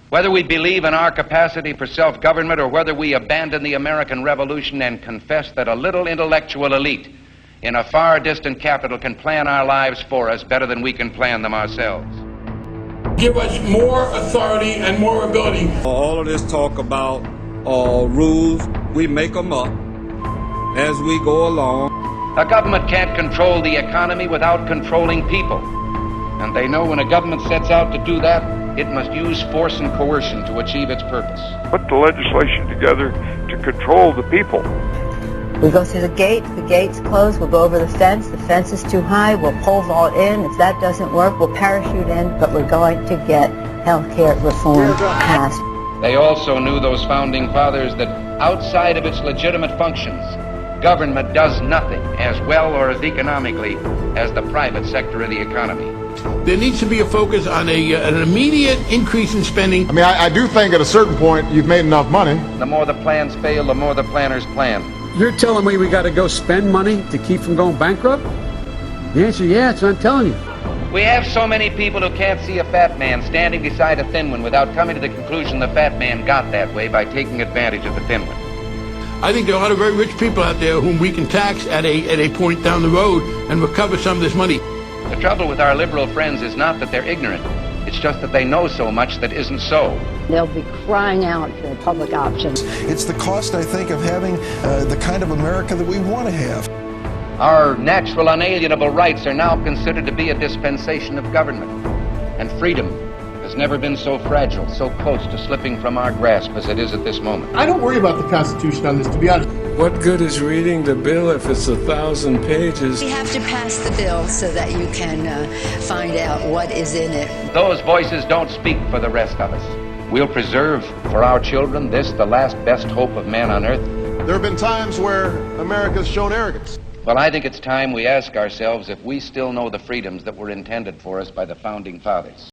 Whether we believe in our capacity for self-government or whether we abandon the American Revolution and confess that a little intellectual elite in a far distant capital can plan our lives for us better than we can plan them ourselves. Give us more authority and more ability. All of this talk about rules, we make them up as we go along. A government can't control the economy without controlling people. And they know when a government sets out to do that, it must use force and coercion to achieve its purpose. Put the legislation together to control the people. We go through the gate's closed, we'll go over the fence is too high, we'll pole vault in. If that doesn't work, we'll parachute in, but we're going to get health care reform passed. They also knew, those founding fathers, that outside of its legitimate functions, government does nothing as well or as economically as the private sector of the economy. There needs to be a focus on an immediate increase in spending. I mean, I do think at a certain point you've made enough money. The more the plans fail, the more the planners plan. You're telling me we got to go spend money to keep from going bankrupt? The answer is yes, I'm telling you. We have so many people who can't see a fat man standing beside a thin one without coming to the conclusion the fat man got that way by taking advantage of the thin one. I think there are a lot of very rich people out there whom we can tax at a point down the road and recover some of this money. The trouble with our liberal friends is not that they're ignorant. It's just that they know so much that isn't so. They'll be crying out for public options. It's the cost, I think, of having the kind of America that we want to have. Our natural unalienable rights are now considered to be a dispensation of government. And freedom has never been so fragile, so close to slipping from our grasp as it is at this moment. I don't worry about the Constitution on this, to be honest. What good is reading the bill if it's 1,000 pages? We have to pass the bill so that you can find out what is in it. Those voices don't speak for the rest of us. We'll preserve for our children this, the last best hope of man on earth. There have been times where America's shown arrogance. Well, I think it's time we ask ourselves if we still know the freedoms that were intended for us by the founding fathers.